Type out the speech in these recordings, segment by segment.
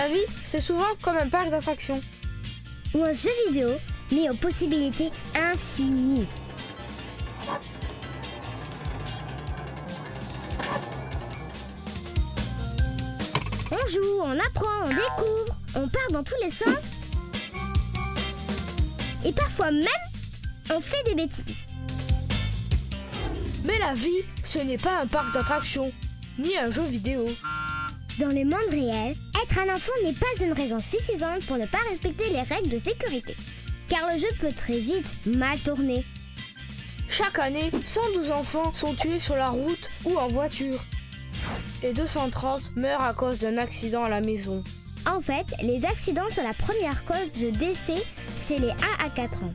La vie, c'est souvent comme un parc d'attractions. Ou un jeu vidéo, mais aux possibilités infinies. On joue, on apprend, on découvre, on part dans tous les sens. Et parfois même, on fait des bêtises. Mais la vie, ce n'est pas un parc d'attractions, ni un jeu vidéo. Dans le monde réel, être un enfant n'est pas une raison suffisante pour ne pas respecter les règles de sécurité. Car le jeu peut très vite mal tourner. Chaque année, 112 enfants sont tués sur la route ou en voiture. Et 230 meurent à cause d'un accident à la maison. En fait, les accidents sont la première cause de décès chez les 1 à 4 ans.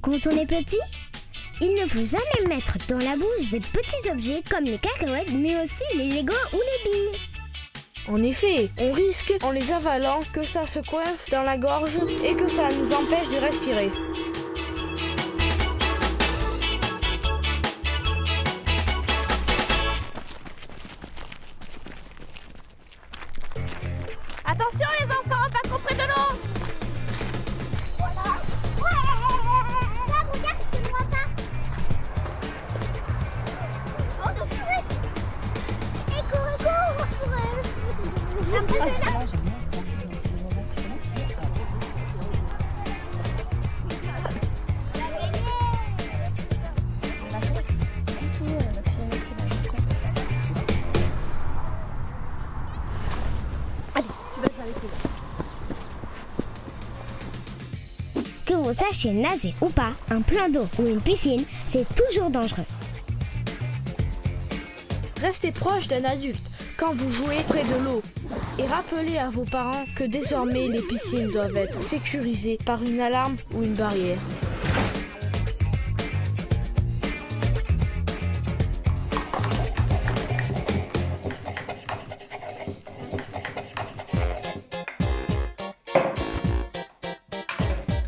Quand on est petit, il ne faut jamais mettre dans la bouche de petits objets comme les cacahuètes, mais aussi les Legos ou les billes. En effet, on risque, en les avalant, que ça se coince dans la gorge et que ça nous empêche de respirer. Attention les enfants, pas trop près de l'eau. Regarde, je ne vois pas. Oh, de fouet. Et cours pour Impressionnant. Que vous sachiez nager ou pas, un plan d'eau ou une piscine, c'est toujours dangereux. Restez proche d'un adulte quand vous jouez près de l'eau. Et rappelez à vos parents que désormais les piscines doivent être sécurisées par une alarme ou une barrière.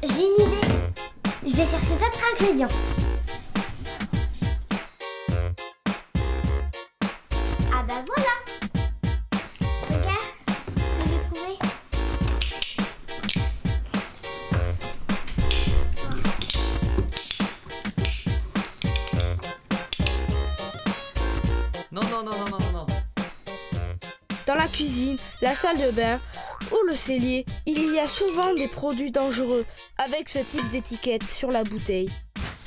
J'ai une idée. Je vais chercher d'autres ingrédients. Ah bah voilà. Regarde ce que j'ai trouvé. Non. Dans la cuisine, la salle de bain ou le cellier, il y a souvent des produits dangereux avec ce type d'étiquette sur la bouteille.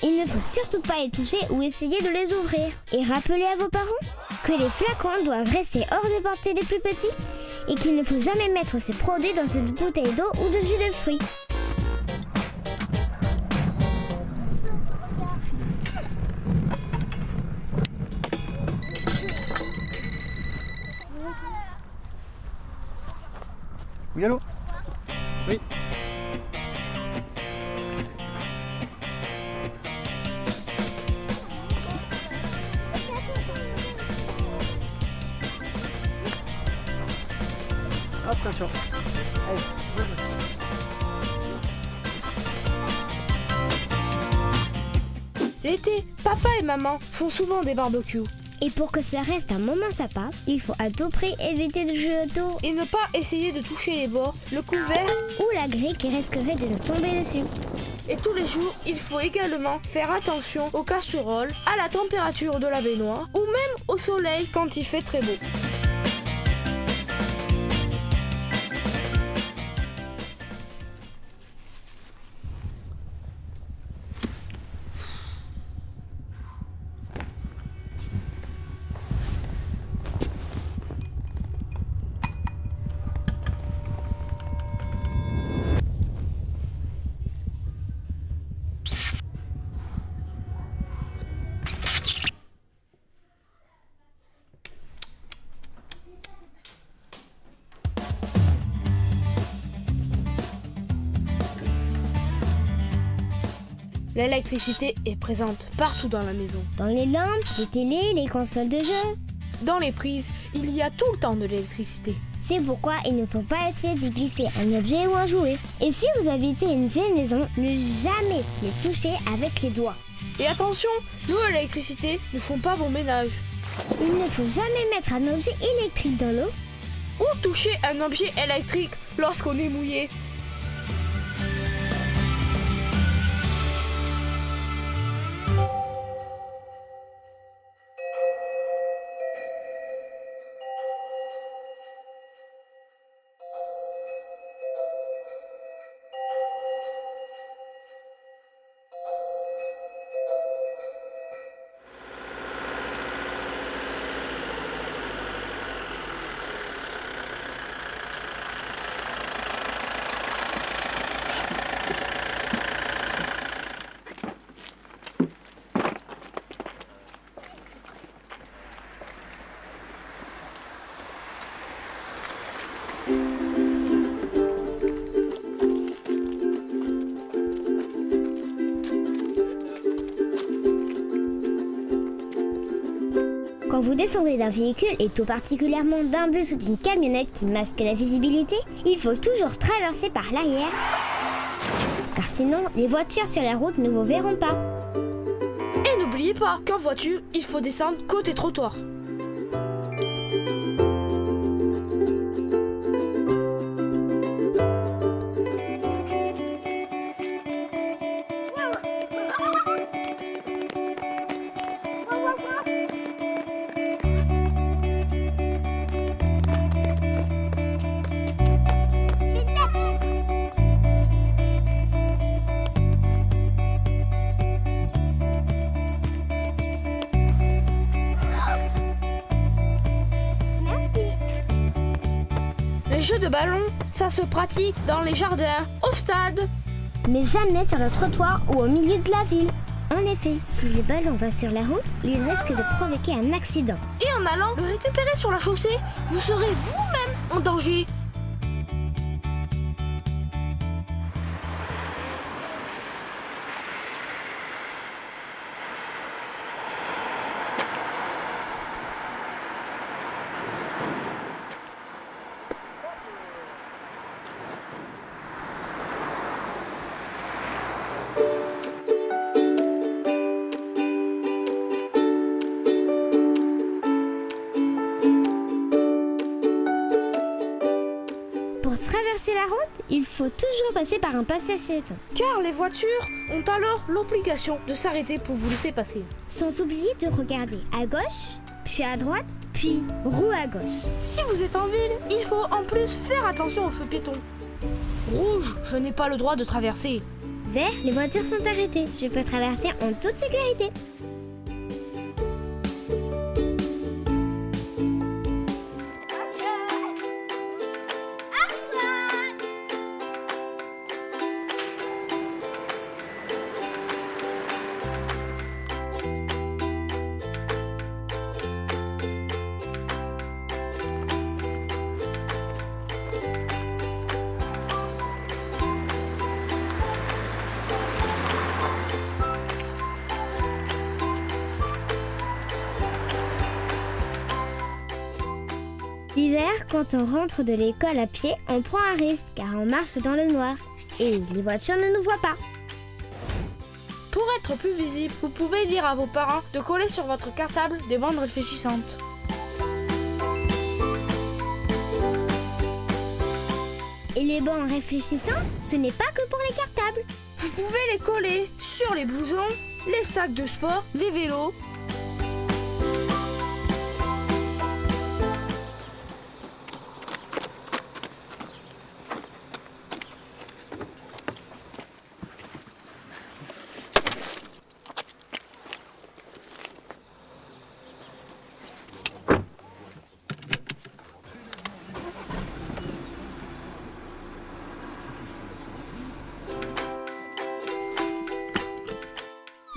Il ne faut surtout pas les toucher ou essayer de les ouvrir. Et rappelez à vos parents que les flacons doivent rester hors de portée des plus petits et qu'il ne faut jamais mettre ces produits dans une bouteille d'eau ou de jus de fruits. Oui, allô? Oui. Hop, attention. Allez, L'été, papa et maman font souvent des barbecues. Et pour que ça reste un moment sympa, il faut à tout prix éviter de jouer autour Et ne pas essayer de toucher les bords, le couvert. ou la grille qui risquerait de nous tomber dessus. Et tous les jours, il faut également faire attention aux casseroles, à la température de la baignoire ou même au soleil quand il fait très beau. L'électricité est présente partout dans la maison. Dans les lampes, les télés, les consoles de jeux. Dans les prises, il y a tout le temps de l'électricité. C'est pourquoi il ne faut pas essayer d'y glisser un objet ou un jouet. Et si vous habitez une vieille maison, ne jamais les toucher avec les doigts. Et attention, l'eau et l'électricité ne font pas bon ménage. Il ne faut jamais mettre un objet électrique dans l'eau. Ou toucher un objet électrique lorsqu'on est mouillé. Quand vous descendez d'un véhicule et tout particulièrement d'un bus ou d'une camionnette qui masque la visibilité, il faut toujours traverser par l'arrière, car sinon les voitures sur la route ne vous verront pas. Et n'oubliez pas qu'en voiture, il faut descendre côté trottoir. Les jeux de ballon, ça se pratique dans les jardins, au stade. Mais jamais sur le trottoir ou au milieu de la ville. En effet, si le ballon va sur la route, il risque de provoquer un accident. Et en allant le récupérer sur la chaussée, vous serez vous-même en danger. Pour traverser la route, il faut toujours passer par un passage piéton. Car les voitures ont alors l'obligation de s'arrêter pour vous laisser passer. Sans oublier de regarder à gauche, puis à droite, puis roue à gauche. Si vous êtes en ville, il faut en plus faire attention aux feux piétons. Rouge, je n'ai pas le droit de traverser. Vert, les voitures sont arrêtées. Je peux traverser en toute sécurité. L'hiver, quand on rentre de l'école à pied, on prend un risque car on marche dans le noir et les voitures ne nous voient pas. Pour être plus visible, vous pouvez dire à vos parents de coller sur votre cartable des bandes réfléchissantes. Et les bandes réfléchissantes, ce n'est pas que pour les cartables. Vous pouvez les coller sur les blousons, les sacs de sport, les vélos.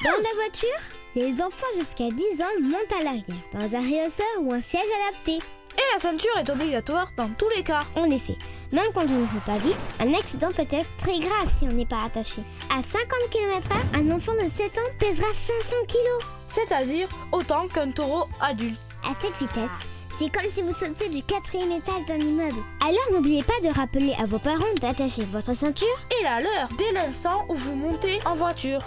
Dans la voiture, les enfants jusqu'à 10 ans montent à l'arrière, dans un rehausseur ou un siège adapté. Et la ceinture est obligatoire dans tous les cas. En effet, même quand on ne roule pas vite, un accident peut être très grave si on n'est pas attaché. À 50 km/h, un enfant de 7 ans pèsera 500 kg. C'est-à-dire autant qu'un taureau adulte. À cette vitesse, c'est comme si vous sautiez du 4e étage d'un immeuble. Alors n'oubliez pas de rappeler à vos parents d'attacher votre ceinture Et la leur dès l'instant où vous montez en voiture.